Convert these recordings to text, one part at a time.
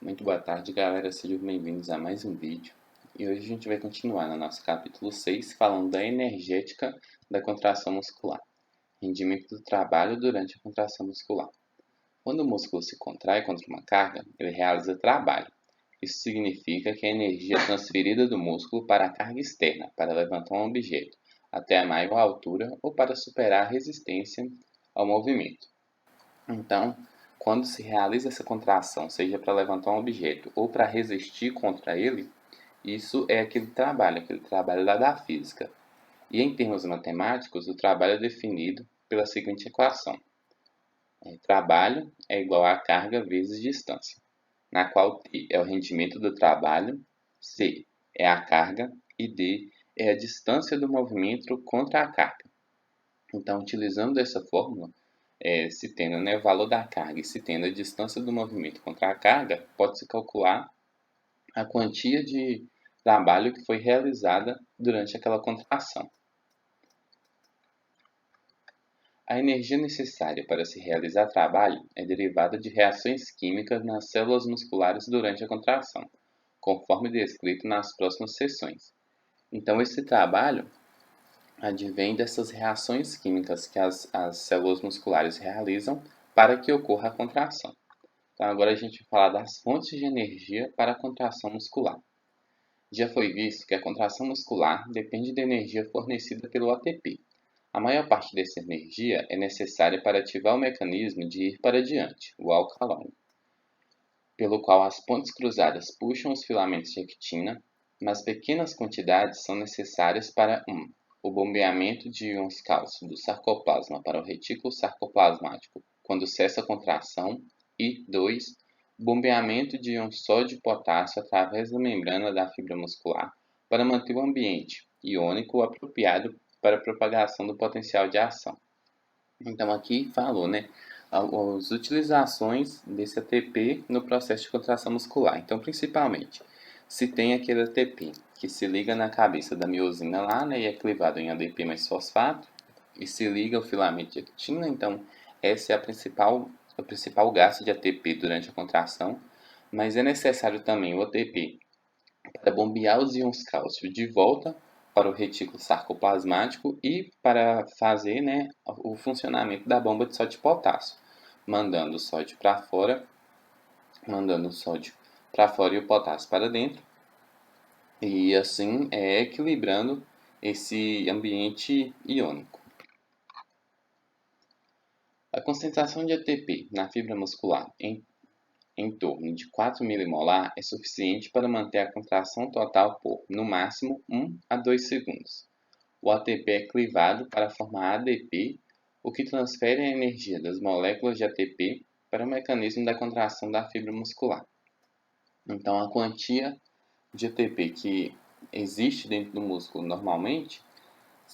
Muito boa tarde, galera. Sejam bem-vindos a mais um vídeo. E hoje a gente vai continuar no nosso capítulo 6, falando da energética da contração muscular. Rendimento do trabalho durante a contração muscular. Quando o músculo se contrai contra uma carga, ele realiza trabalho. Isso significa que a energia é transferida do músculo para a carga externa, para levantar um objeto, até a maior altura ou para superar a resistência ao movimento. Então, quando se realiza essa contração, seja para levantar um objeto ou para resistir contra ele, isso é aquele trabalho lá da física. E em termos matemáticos, o trabalho é definido pela seguinte equação. Trabalho é igual a carga vezes distância, na qual T é o rendimento do trabalho, C é a carga e D é a distância do movimento contra a carga. Então, utilizando essa fórmula, se tendo, o valor da carga e se tendo a distância do movimento contra a carga, pode-se calcular a quantia de trabalho que foi realizada durante aquela contração. A energia necessária para se realizar trabalho é derivada de reações químicas nas células musculares durante a contração, conforme descrito nas próximas seções. Então, esse trabalho advém dessas reações químicas que as células musculares realizam para que ocorra a contração. Então, agora a gente vai falar das fontes de energia para a contração muscular. Já foi visto que a contração muscular depende da energia fornecida pelo ATP. A maior parte dessa energia é necessária para ativar o mecanismo de ir para diante, o alcalão, pelo qual as pontes cruzadas puxam os filamentos de actina, mas pequenas quantidades são necessárias para o bombeamento de íons cálcio do sarcoplasma para o retículo sarcoplasmático quando cessa a contração e 2. O bombeamento de íons sódio e potássio através da membrana da fibra muscular para manter o ambiente iônico apropriado para a propagação do potencial de ação. Então aqui falou, as utilizações desse ATP no processo de contração muscular. Então, principalmente, se tem aquele ATP que se liga na cabeça da miosina lá, e é clivado em ADP mais fosfato, e se liga ao filamento de actina, então essa é o principal gasto de ATP durante a contração, mas é necessário também o ATP para bombear os íons cálcio de volta para o retículo sarcoplasmático e para fazer, o funcionamento da bomba de sódio e potássio, mandando o sódio para fora, e o potássio para dentro, e assim equilibrando esse ambiente iônico. A concentração de ATP na fibra muscular em torno de 4 milimolar é suficiente para manter a contração total por, no máximo, 1 a 2 segundos. O ATP é clivado para formar ADP, o que transfere a energia das moléculas de ATP para o mecanismo da contração da fibra muscular. Então, a quantia de ATP que existe dentro do músculo normalmente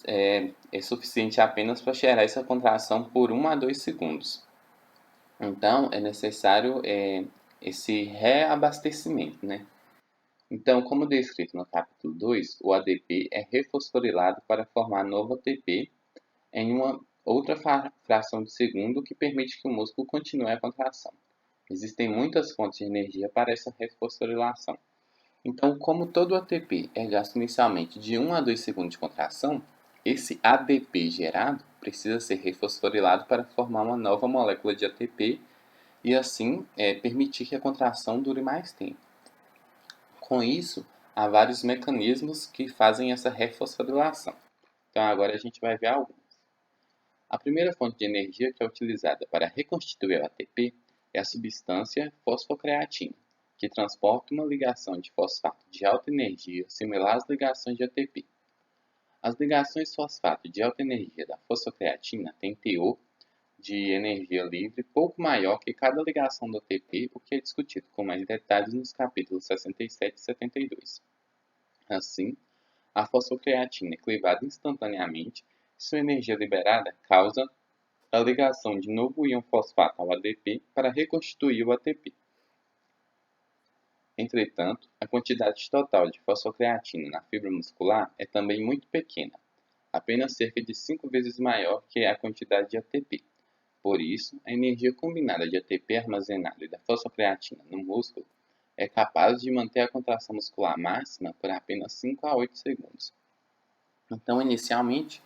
é suficiente apenas para gerar essa contração por 1 a 2 segundos. Então, é necessário esse reabastecimento, Então, como descrito no capítulo 2, o ADP é refosforilado para formar novo ATP em uma outra fração de segundo que permite que o músculo continue a contração. Existem muitas fontes de energia para essa refosforilação. Então, como todo ATP é gasto inicialmente de 1 a 2 segundos de contração, esse ADP gerado precisa ser refosforilado para formar uma nova molécula de ATP e assim permitir que a contração dure mais tempo. Com isso, há vários mecanismos que fazem essa refosforilação. Então agora a gente vai ver alguns. A primeira fonte de energia que é utilizada para reconstituir o ATP é a substância fosfocreatina, que transporta uma ligação de fosfato de alta energia similar às ligações de ATP. As ligações fosfato de alta energia da fosfocreatina têm teor de energia livre pouco maior que cada ligação do ATP, o que é discutido com mais detalhes nos capítulos 67 e 72. Assim, a fosfocreatina é clivada instantaneamente e sua energia liberada causa a ligação de novo íon fosfato ao ADP para reconstituir o ATP. Entretanto, a quantidade total de fosfocreatina na fibra muscular é também muito pequena, apenas cerca de 5 vezes maior que a quantidade de ATP. Por isso, a energia combinada de ATP armazenado e da fosfocreatina no músculo é capaz de manter a contração muscular máxima por apenas 5 a 8 segundos. Então, inicialmente,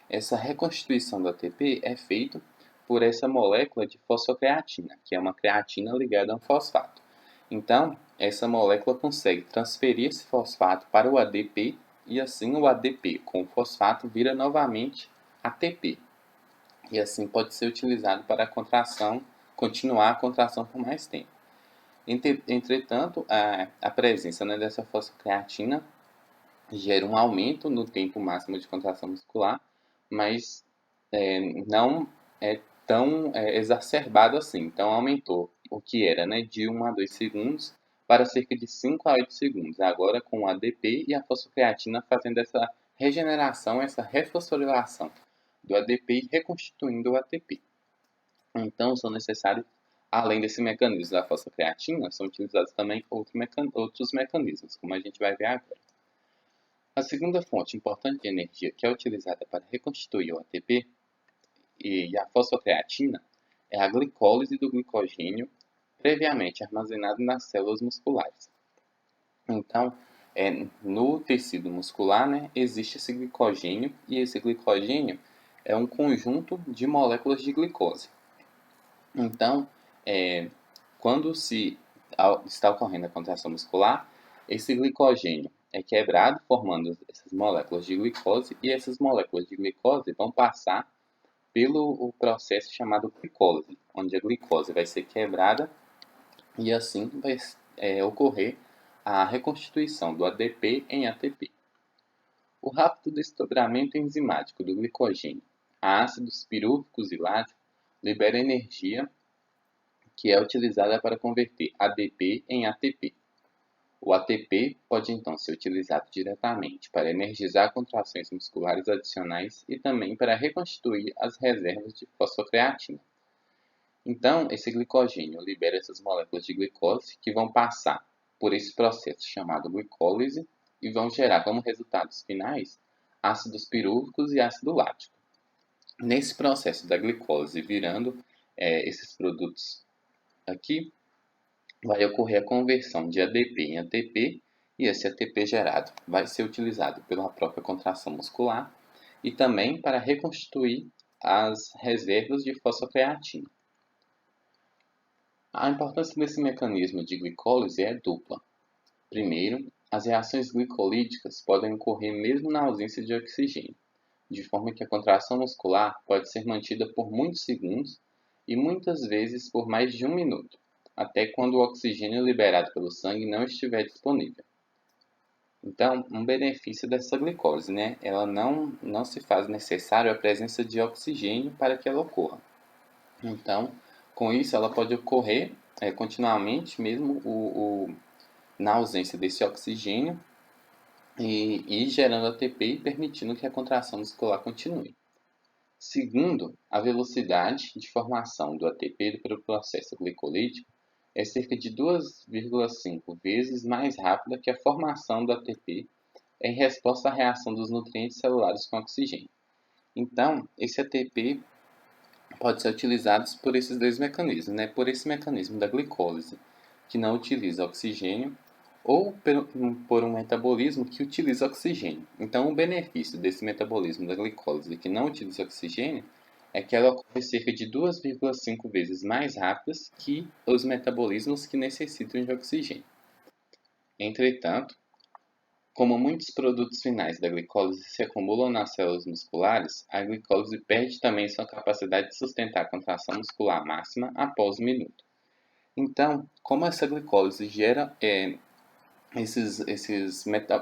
essa reconstituição do ATP é feita por essa molécula de fosfocreatina, que é uma creatina ligada a um fosfato. Então, essa molécula consegue transferir esse fosfato para o ADP e assim o ADP com o fosfato vira novamente ATP. E assim pode ser utilizado para a contração, continuar a contração por mais tempo. Entretanto, a presença, né, dessa fosfocreatina gera um aumento no tempo máximo de contração muscular, mas não é tão exacerbado assim. Então, aumentou o que era, né, de 1 a 2 segundos para cerca de 5 a 8 segundos, agora com o ADP e a fosfocreatina fazendo essa regeneração, essa refosforilação do ADP e reconstituindo o ATP. Então, são necessários, além desse mecanismo da fosfocreatina, são utilizados também outros mecanismos, como a gente vai ver agora. A segunda fonte importante de energia que é utilizada para reconstituir o ATP e a fosfocreatina é a glicólise do glicogênio previamente armazenado nas células musculares. Então, no tecido muscular, né, existe esse glicogênio e esse glicogênio é um conjunto de moléculas de glicose. Então, quando está ocorrendo a contração muscular, esse glicogênio é quebrado, formando essas moléculas de glicose, e essas moléculas de glicose vão passar pelo processo chamado glicólise, onde a glicose vai ser quebrada e assim vai ocorrer a reconstituição do ADP em ATP. O rápido desdobramento enzimático do glicogênio a ácidos pirúvicos e láticos libera energia que é utilizada para converter ADP em ATP. O ATP pode então ser utilizado diretamente para energizar contrações musculares adicionais e também para reconstituir as reservas de fosfocreatina. Então, esse glicogênio libera essas moléculas de glicose que vão passar por esse processo chamado glicólise e vão gerar como resultados finais ácidos pirúvicos e ácido lático. Nesse processo da glicose virando esses produtos aqui, vai ocorrer a conversão de ADP em ATP e esse ATP gerado vai ser utilizado pela própria contração muscular e também para reconstituir as reservas de fosfocreatina. A importância desse mecanismo de glicólise é dupla. Primeiro, as reações glicolíticas podem ocorrer mesmo na ausência de oxigênio, de forma que a contração muscular pode ser mantida por muitos segundos e muitas vezes por mais de 1 minuto, até quando o oxigênio liberado pelo sangue não estiver disponível. Então, um benefício dessa glicose, né? Ela não se faz necessário a presença de oxigênio para que ela ocorra. Então, com isso, ela pode ocorrer continuamente, mesmo na ausência desse oxigênio, e gerando ATP e permitindo que a contração muscular continue. Segundo, a velocidade de formação do ATP pelo processo glicolítico é cerca de 2,5 vezes mais rápida que a formação do ATP em resposta à reação dos nutrientes celulares com oxigênio. Então, esse ATP pode ser utilizado por esses dois mecanismos, né? Por esse mecanismo da glicólise, que não utiliza oxigênio, ou por um metabolismo que utiliza oxigênio. Então, o benefício desse metabolismo da glicólise que não utiliza oxigênio é que ela ocorre cerca de 2,5 vezes mais rápidas que os metabolismos que necessitam de oxigênio. Entretanto, como muitos produtos finais da glicólise se acumulam nas células musculares, a glicólise perde também sua capacidade de sustentar a contração muscular máxima após o minuto. Então, como essa glicólise gera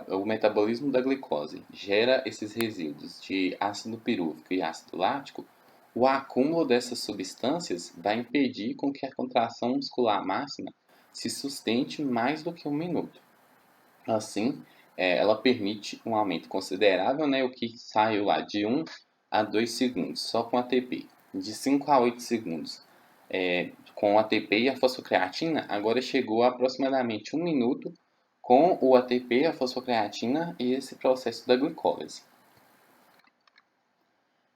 o metabolismo da glicose gera esses resíduos de ácido pirúvico e ácido lático, o acúmulo dessas substâncias vai impedir com que a contração muscular máxima se sustente mais do que 1 minuto. Assim, ela permite um aumento considerável, né, o que saiu lá de 1 a 2 segundos, só com ATP. De 5 a 8 segundos com o ATP e a fosfocreatina, agora chegou a aproximadamente 1 minuto com o ATP, a fosfocreatina e esse processo da glicólise.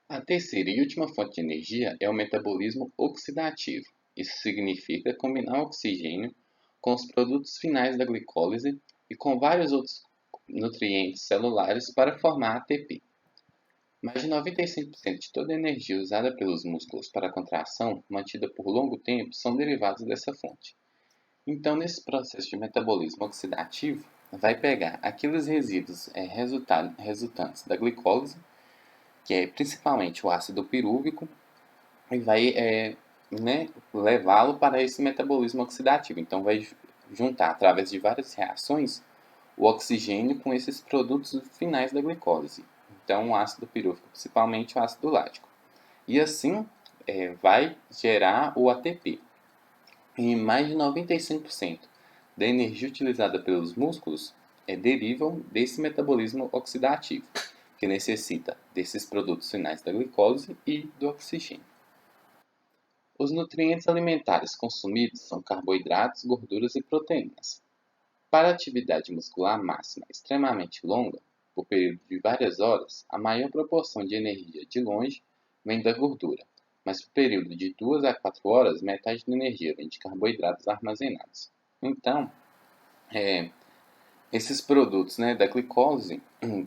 A terceira e última fonte de energia é o metabolismo oxidativo. Isso significa combinar o oxigênio com os produtos finais da glicólise e com vários outros nutrientes celulares para formar ATP. Mais de 95% de toda a energia usada pelos músculos para a contração, mantida por longo tempo, são derivados dessa fonte. Então, nesse processo de metabolismo oxidativo, vai pegar aqueles resíduos resultantes da glicólise, que é principalmente o ácido pirúvico, e vai levá-lo para esse metabolismo oxidativo. Então, vai juntar, através de várias reações, o oxigênio com esses produtos finais da glicólise. Então, o ácido pirúvico, principalmente o ácido lático. E assim, vai gerar o ATP. E mais de 95% da energia utilizada pelos músculos derivam desse metabolismo oxidativo, que necessita desses produtos finais da glicólise e do oxigênio. Os nutrientes alimentares consumidos são carboidratos, gorduras e proteínas. Para a atividade muscular máxima extremamente longa, por período de várias horas, a maior proporção de energia de longe vem da gordura, mas por período de 2 a 4 horas, metade da energia vem de carboidratos armazenados. Então, esses produtos da glicose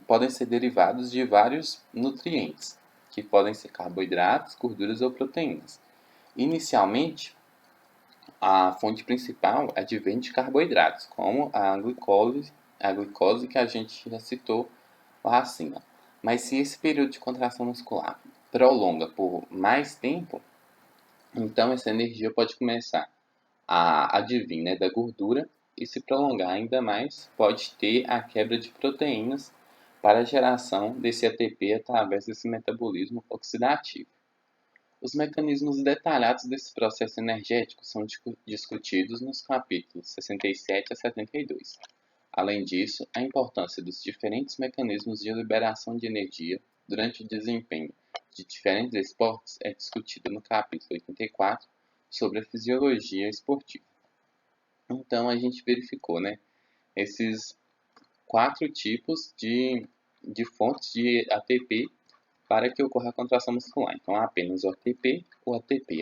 podem ser derivados de vários nutrientes, que podem ser carboidratos, gorduras ou proteínas. Inicialmente, a fonte principal advém de carboidratos, como a glicose que a gente já citou lá acima. Mas se esse período de contração muscular prolonga por mais tempo, então essa energia pode começar a advir da gordura e se prolongar ainda mais, pode ter a quebra de proteínas para a geração desse ATP através desse metabolismo oxidativo. Os mecanismos detalhados desse processo energético são discutidos nos capítulos 67 a 72. Além disso, a importância dos diferentes mecanismos de liberação de energia durante o desempenho de diferentes esportes é discutida no capítulo 84 sobre a fisiologia esportiva. Então, a gente verificou esses 4 tipos de fontes de ATP para que ocorra a contração muscular. Então, há apenas o ATP,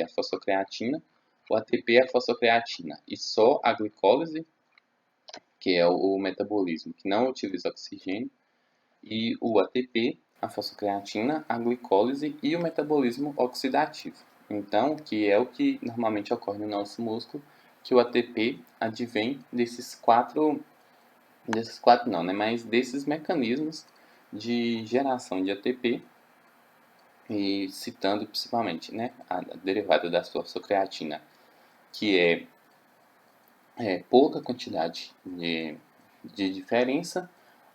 a fosfocreatina, o ATP, a fosfocreatina e só a glicólise, que é o metabolismo que não utiliza oxigênio, e o ATP, a fosfocreatina, a glicólise e o metabolismo oxidativo. Então, que é o que normalmente ocorre no nosso músculo, que o ATP advém desses quatro não, mas desses mecanismos de geração de ATP, e citando principalmente a derivada da fosfocreatina, que é pouca quantidade de diferença,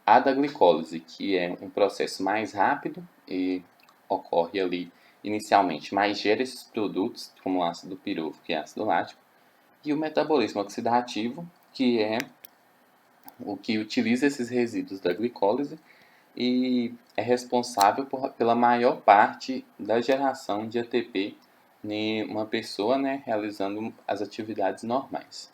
a da glicólise, que é um processo mais rápido e ocorre ali inicialmente, mas gera esses produtos, como o ácido pirúvico e ácido lático, e o metabolismo oxidativo, que é o que utiliza esses resíduos da glicólise e é responsável pela maior parte da geração de ATP em uma pessoa realizando as atividades normais.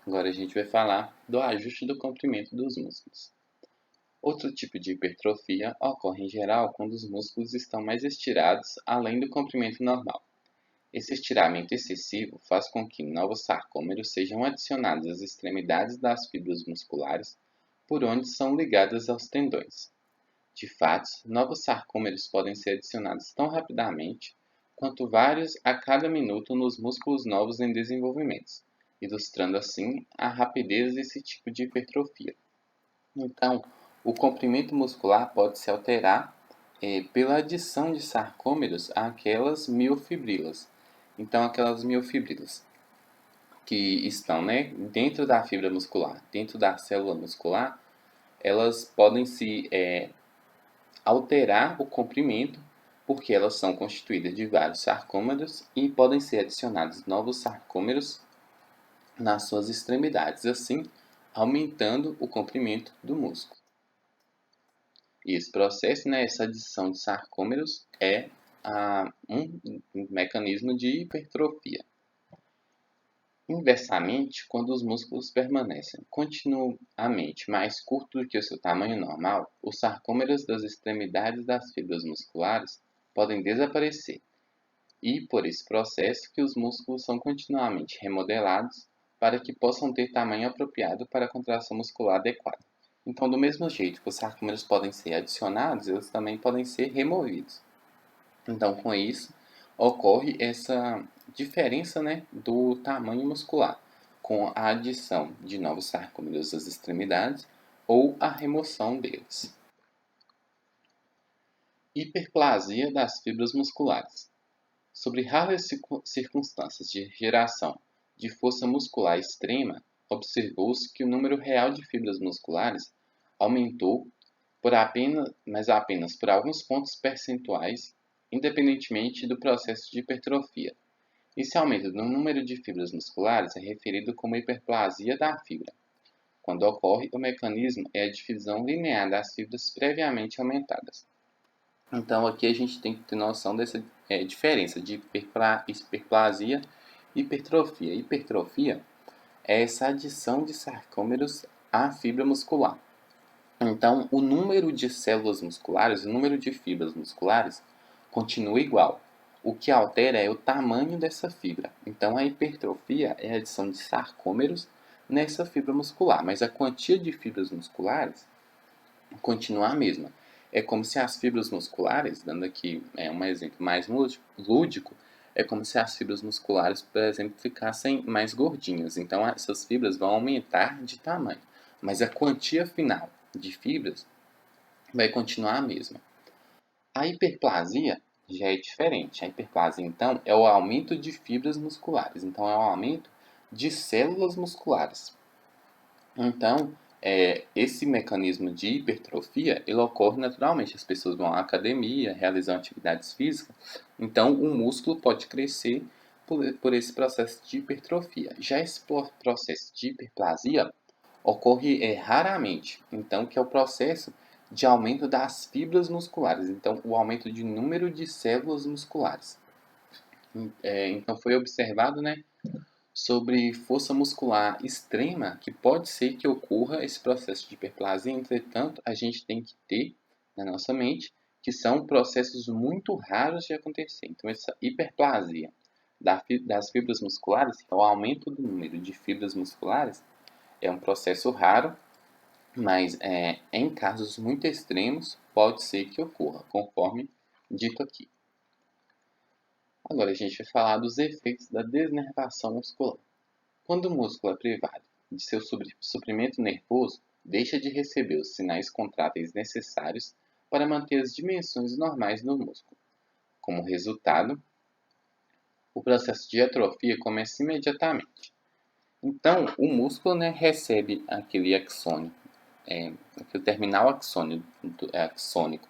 Agora a gente vai falar do ajuste do comprimento dos músculos. Outro tipo de hipertrofia ocorre em geral quando os músculos estão mais estirados além do comprimento normal. Esse estiramento excessivo faz com que novos sarcômeros sejam adicionados às extremidades das fibras musculares por onde são ligadas aos tendões. De fato, novos sarcômeros podem ser adicionados tão rapidamente quanto vários a cada minuto nos músculos novos em desenvolvimento, ilustrando assim a rapidez desse tipo de hipertrofia. Então, o comprimento muscular pode se alterar pela adição de sarcômeros àquelas miofibrilas. Então, aquelas miofibrilas que estão dentro da fibra muscular, dentro da célula muscular, elas podem se alterar o comprimento porque elas são constituídas de vários sarcômeros e podem ser adicionados novos sarcômeros nas suas extremidades, assim aumentando o comprimento do músculo. E esse processo, essa adição de sarcômeros é um mecanismo de hipertrofia. Inversamente, quando os músculos permanecem continuamente mais curtos do que o seu tamanho normal, os sarcômeros das extremidades das fibras musculares podem desaparecer. E por esse processo que os músculos são continuamente remodelados para que possam ter tamanho apropriado para a contração muscular adequada. Então, do mesmo jeito que os sarcômeros podem ser adicionados, eles também podem ser removidos. Então, com isso, ocorre essa diferença, né, do tamanho muscular, com a adição de novos sarcômeros às extremidades ou a remoção deles. Hiperplasia das fibras musculares. Sobre raras circunstâncias de geração de força muscular extrema, observou-se que o número real de fibras musculares aumentou mas apenas por alguns pontos percentuais, independentemente do processo de hipertrofia. Esse aumento no número de fibras musculares é referido como hiperplasia da fibra. Quando ocorre, o mecanismo é a divisão linear das fibras previamente aumentadas. Então, aqui a gente tem que ter noção dessa diferença de hiperplasia e hipertrofia. Hipertrofia é essa adição de sarcômeros à fibra muscular. Então, o número de células musculares, o número de fibras musculares, continua igual. O que altera é o tamanho dessa fibra. Então, a hipertrofia é a adição de sarcômeros nessa fibra muscular, mas a quantia de fibras musculares continua a mesma. É como se as fibras musculares, dando aqui um exemplo mais lúdico, é como se as fibras musculares, por exemplo, ficassem mais gordinhas. Então, essas fibras vão aumentar de tamanho, mas a quantia final de fibras vai continuar a mesma. A hiperplasia já é diferente. A hiperplasia, então, é o aumento de fibras musculares. Então, é o aumento de células musculares. Então, esse mecanismo de hipertrofia, ele ocorre naturalmente. As pessoas vão à academia, realizam atividades físicas. Então, o músculo pode crescer por esse processo de hipertrofia. Já esse processo de hiperplasia ocorre raramente. Então, que é o processo de aumento das fibras musculares. Então, o aumento de número de células musculares. Então, foi observado, né, sobre força muscular extrema, que pode ser que ocorra esse processo de hiperplasia. Entretanto, a gente tem que ter na nossa mente que são processos muito raros de acontecer. Então, essa hiperplasia das fibras musculares, que é o aumento do número de fibras musculares, é um processo raro, mas em casos muito extremos pode ser que ocorra, conforme dito aqui. Agora a gente vai falar dos efeitos da desnervação muscular. Quando o músculo é privado de seu suprimento nervoso, deixa de receber os sinais contráteis necessários para manter as dimensões normais do músculo. Como resultado, o processo de atrofia começa imediatamente. Então, o músculo, né, recebe aquele axônio, aquele terminal axônico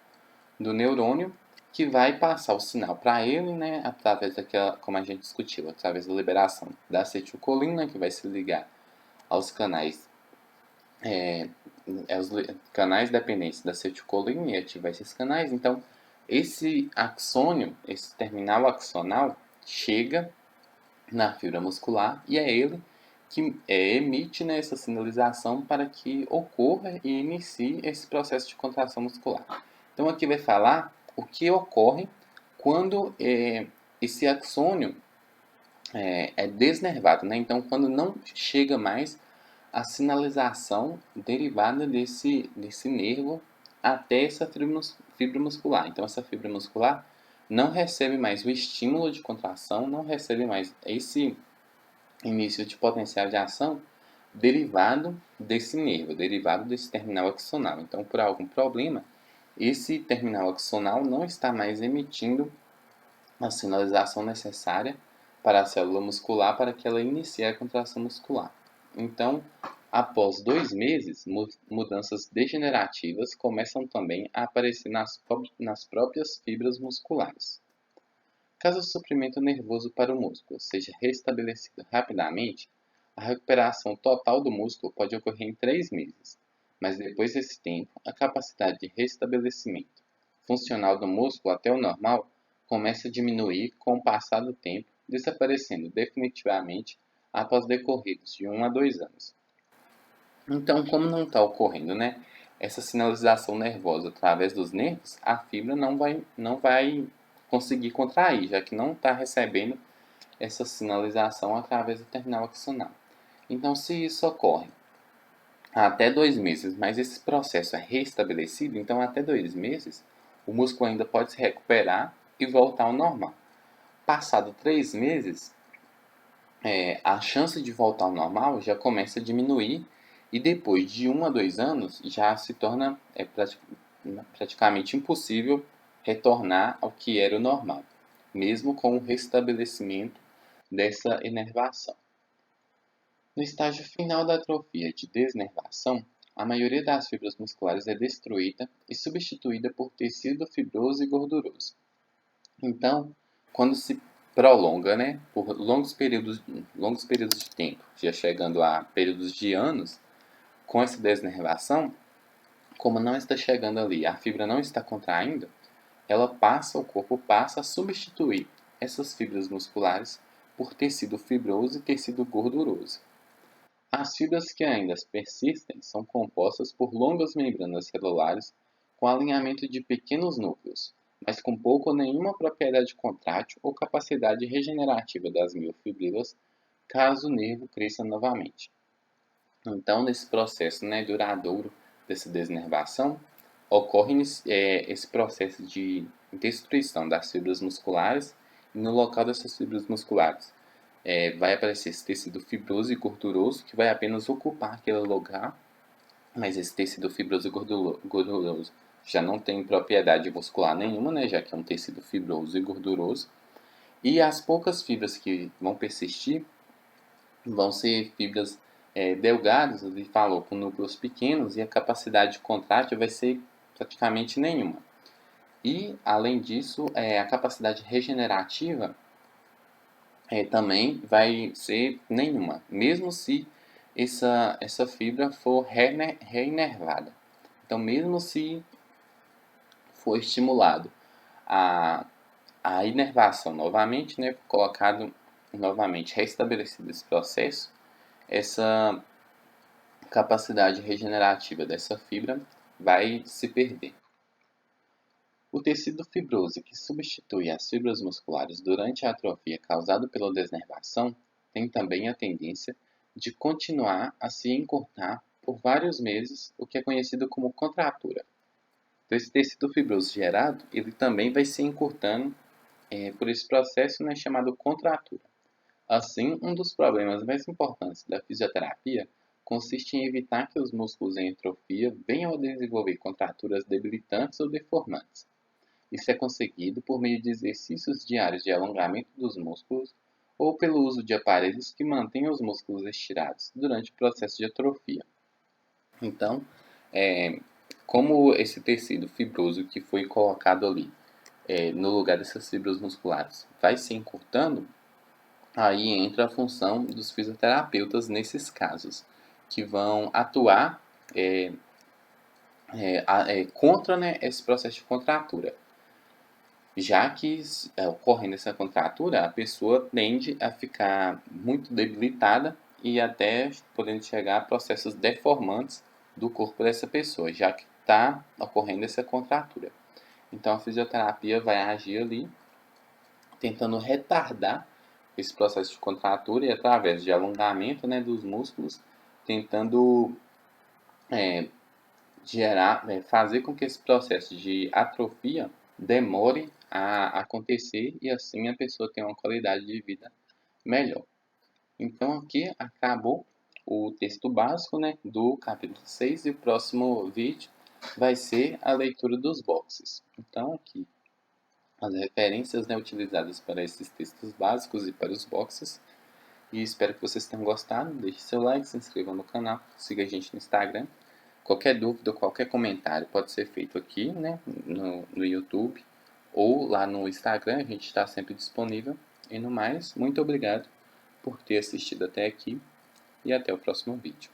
do neurônio, que vai passar o sinal para ele, né, através daquela, como a gente discutiu, através da liberação da acetilcolina, que vai se ligar aos canais, aos canais dependentes da acetilcolina e ativar esses canais. Então, esse axônio, esse terminal axonal, chega na fibra muscular e é ele que emite, né, essa sinalização para que ocorra e inicie esse processo de contração muscular. Então, aqui vai falar o que ocorre quando esse axônio é desnervado, né? Então, quando não chega mais a sinalização derivada desse nervo até essa fibra muscular. Então, essa fibra muscular não recebe mais o estímulo de contração, não recebe mais esse início de potencial de ação derivado desse nervo, derivado desse terminal axonal. Então, por algum problema, esse terminal axonal não está mais emitindo a sinalização necessária para a célula muscular para que ela inicie a contração muscular. Então, após 2 meses, mudanças degenerativas começam também a aparecer nas próprias fibras musculares. Caso o suprimento nervoso para o músculo seja restabelecido rapidamente, a recuperação total do músculo pode ocorrer em 3 meses, mas depois desse tempo, a capacidade de restabelecimento funcional do músculo até o normal começa a diminuir com o passar do tempo, desaparecendo definitivamente após decorridos de 1 a 2 anos. Então, como não está ocorrendo, né, essa sinalização nervosa através dos nervos, a fibra não vai conseguir contrair, já que não está recebendo essa sinalização através do terminal axonal. Então, se isso ocorre até 2 meses, mas esse processo é restabelecido, então até 2 meses, o músculo ainda pode se recuperar e voltar ao normal. Passado 3 meses, a chance de voltar ao normal já começa a diminuir e depois de 1 a 2 anos já se torna praticamente impossível retornar ao que era o normal, mesmo com o restabelecimento dessa inervação. No estágio final da atrofia de desnervação, a maioria das fibras musculares é destruída e substituída por tecido fibroso e gorduroso. Então, quando se prolonga, por longos períodos de tempo, já chegando a períodos de anos, com essa desnervação, como não está chegando ali, a fibra não está contraindo, o corpo passa a substituir essas fibras musculares por tecido fibroso e tecido gorduroso. As fibras que ainda persistem são compostas por longas membranas celulares com alinhamento de pequenos núcleos, mas com pouca ou nenhuma propriedade contrátil ou capacidade regenerativa das miofibrilas, caso o nervo cresça novamente. Então, nesse processo duradouro dessa desnervação, ocorre esse processo de destruição das fibras musculares e no local dessas fibras musculares vai aparecer esse tecido fibroso e gorduroso que vai apenas ocupar aquele lugar, mas esse tecido fibroso e gorduroso já não tem propriedade muscular nenhuma, já que é um tecido fibroso e gorduroso. E as poucas fibras que vão persistir vão ser fibras delgadas, ele falou, com núcleos pequenos, e a capacidade contrátil vai ser praticamente nenhuma. E, além disso, a capacidade regenerativa também vai ser nenhuma, mesmo se essa fibra for reinervada. Então, mesmo se for estimulado a, a inervação novamente, colocado novamente, restabelecido esse processo, essa capacidade regenerativa dessa fibra vai se perder. O tecido fibroso que substitui as fibras musculares durante a atrofia causada pela desnervação tem também a tendência de continuar a se encurtar por vários meses, o que é conhecido como contratura. Então, esse tecido fibroso gerado, ele também vai se encurtando por esse processo chamado contratura. Assim, um dos problemas mais importantes da fisioterapia consiste em evitar que os músculos em atrofia venham a desenvolver contraturas debilitantes ou deformantes. Isso é conseguido por meio de exercícios diários de alongamento dos músculos ou pelo uso de aparelhos que mantenham os músculos estirados durante o processo de atrofia. Então, como esse tecido fibroso que foi colocado ali no lugar dessas fibras musculares vai se encurtando, aí entra a função dos fisioterapeutas nesses casos, que vão atuar contra esse processo de contratura. Já que, ocorrendo essa contratura, a pessoa tende a ficar muito debilitada e até podendo chegar a processos deformantes do corpo dessa pessoa, já que está ocorrendo essa contratura. Então, a fisioterapia vai agir ali, tentando retardar esse processo de contratura e através de alongamento dos músculos, tentando fazer com que esse processo de atrofia demore a acontecer e assim a pessoa tenha uma qualidade de vida melhor. Então aqui acabou o texto básico do capítulo 6 e o próximo vídeo vai ser a leitura dos boxes. Então aqui as referências utilizadas para esses textos básicos e para os boxes. E espero que vocês tenham gostado. Deixe seu like, se inscreva no canal, siga a gente no Instagram. Qualquer dúvida, qualquer comentário pode ser feito aqui no YouTube ou lá no Instagram, a gente está sempre disponível. E no mais, muito obrigado por ter assistido até aqui e até o próximo vídeo.